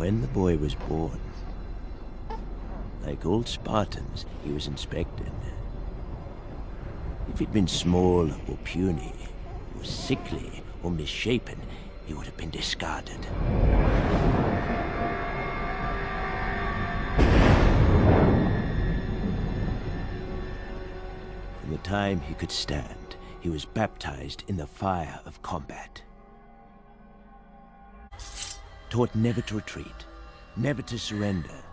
when the boy was born, like old Spartans, he was inspected. If he'd been small or puny, or sickly or misshapen, he would have been discarded. From the time he could stand, he was baptized in the fire of combat. Taught never to retreat, never to surrender.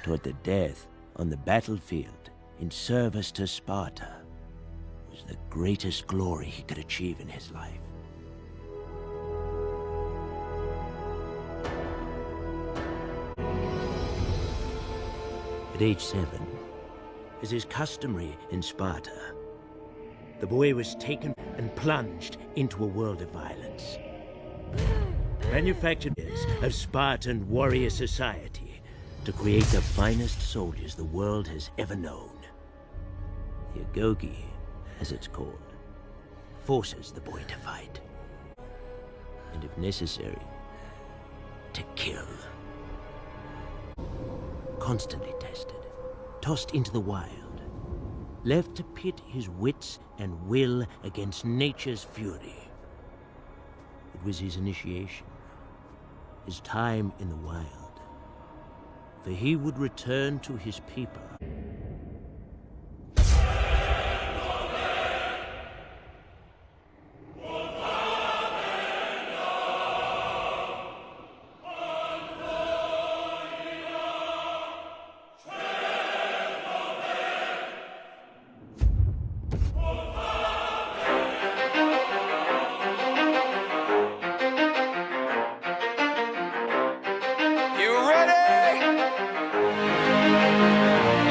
Taught that death on the battlefield in service to Sparta was the greatest glory he could achieve in his life. At age 7, as is customary in Sparta, the boy was taken and plunged into a world of violence. Manufactured of Spartan warrior society to create the finest soldiers the world has ever known. The Agoge, as it's called, forces the boy to fight. And if necessary, to kill. Constantly tested, tossed into the wild, left to pit his wits and will against nature's fury. It was his initiation, his time in the wild, for he would return to his people.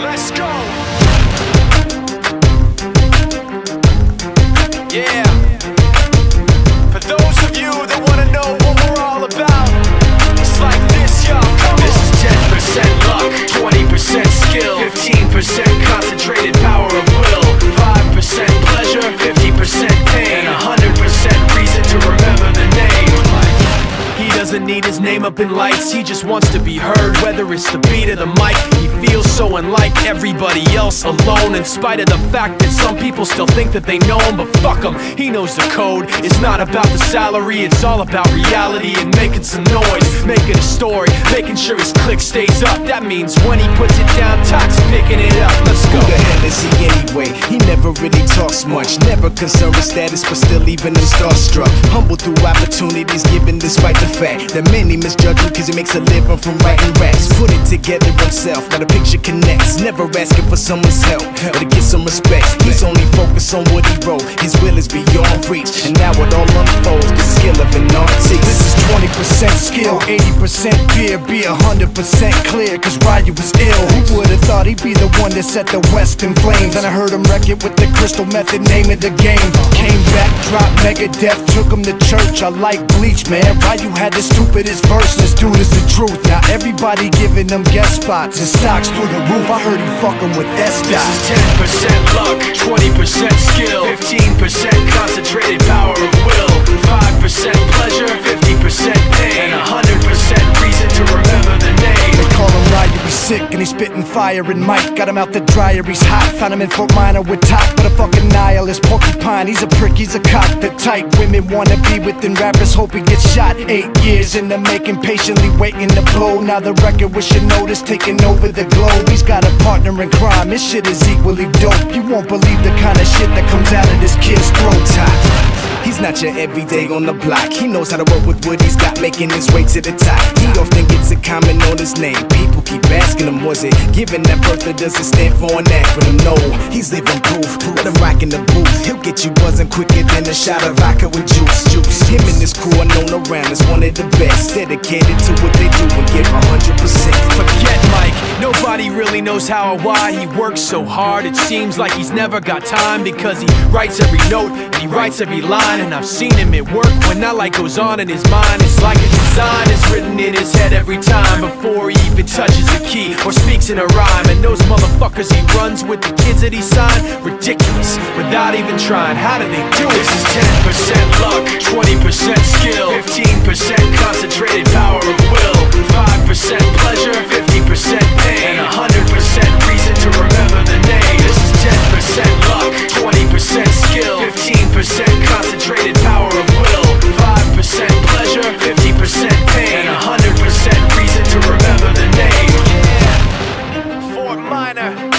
Let's go! Yeah! For those of you that wanna know what we're all about, it's like this, y'all. This is 10% luck, 20% skill, 15% concentrated power of will, 5% pleasure, 50% pain, and 100% reason to remember the name. He doesn't need his name up in lights, he just wants to be heard, whether it's the beat of the mic. He feels so unlike everybody else, alone, in spite of the fact that some people still think that they know him. But fuck him, he knows the code. It's not about the salary, it's all about reality and making some noise, making a story, making sure his click stays up. That means when he puts it down, Todd's picking it up. Let's go. Who the hell is he anyway? He never really talks much, never concerned with status, but still even him starstruck. Humble through opportunities given despite the fact that many misjudge him cause he makes a living from writing raps. Put it together himself, now the picture connects. Never asking for someone's help or to get some respect. He's only focused on what he wrote, his will is beyond reach. And now it all unfolds, the skill of an artist. This is 20% skill, 80% fear, be 100% clear, cause Ryu was ill. Who would've thought he'd be the one that set the West in flames? And I heard him wreck it with the crystal method, name of the game. Came back, dropped Megadeth, took him to church. I like Bleach, man. Ryu had the stupidest verses, dude is the truth. Now everybody giving them guest spots and stocks through the roof. I heard he fucking with S. This is 10% luck, 20% skill, 15% concentrated power of will, 5% pleasure, 50% pain, and 100% reason to remember the name. They call him Ryu, he's sick and he's spitting fire and Mike got him out the dryer, he's hot. Found him in Fort Minor with top, but a fucking nihilist porcupine. He's a prick, he's a cock, the type women wanna be within. Rappers hope he gets shot. 8 years in the making, patiently waiting to blow. Now the record with your notice taking over the globe. He's got a partner in crime, this shit is equally dope. You won't believe the kind of shit that comes out of this kid's throat. He's not your everyday on the block. He knows how to work with what he's got, making his way to the top. He often gets a comment on his name. People keep asking him, was it given that birth or does it stand for an acronym? No, he's living proof. Let him rock in the booth. He'll get you buzzing quicker than a shot of vodka with juice. Him and his crew are known around as one of the best, dedicated to what they do and give 100%. Forget Mike, nobody really knows how or why he works so hard. It seems like he's never got time because he writes every note and He writes every line, and I've seen him at work when that light goes on in his mind. It's like a design is written in his head every time, before he even touches a key or speaks in a rhyme. And those motherfuckers he runs with, the kids that he signed, ridiculous, without even trying. How do they do it? This is 10% luck, 20% skill, 15% concentrated power of will, 5% pleasure, 50% pain, and 100% reason to remember the name. This is 10% luck, 20% skill, 15% concentrated power of will, 5% pleasure, 50% pain, and 100% reason to remember the name. Fort Minor.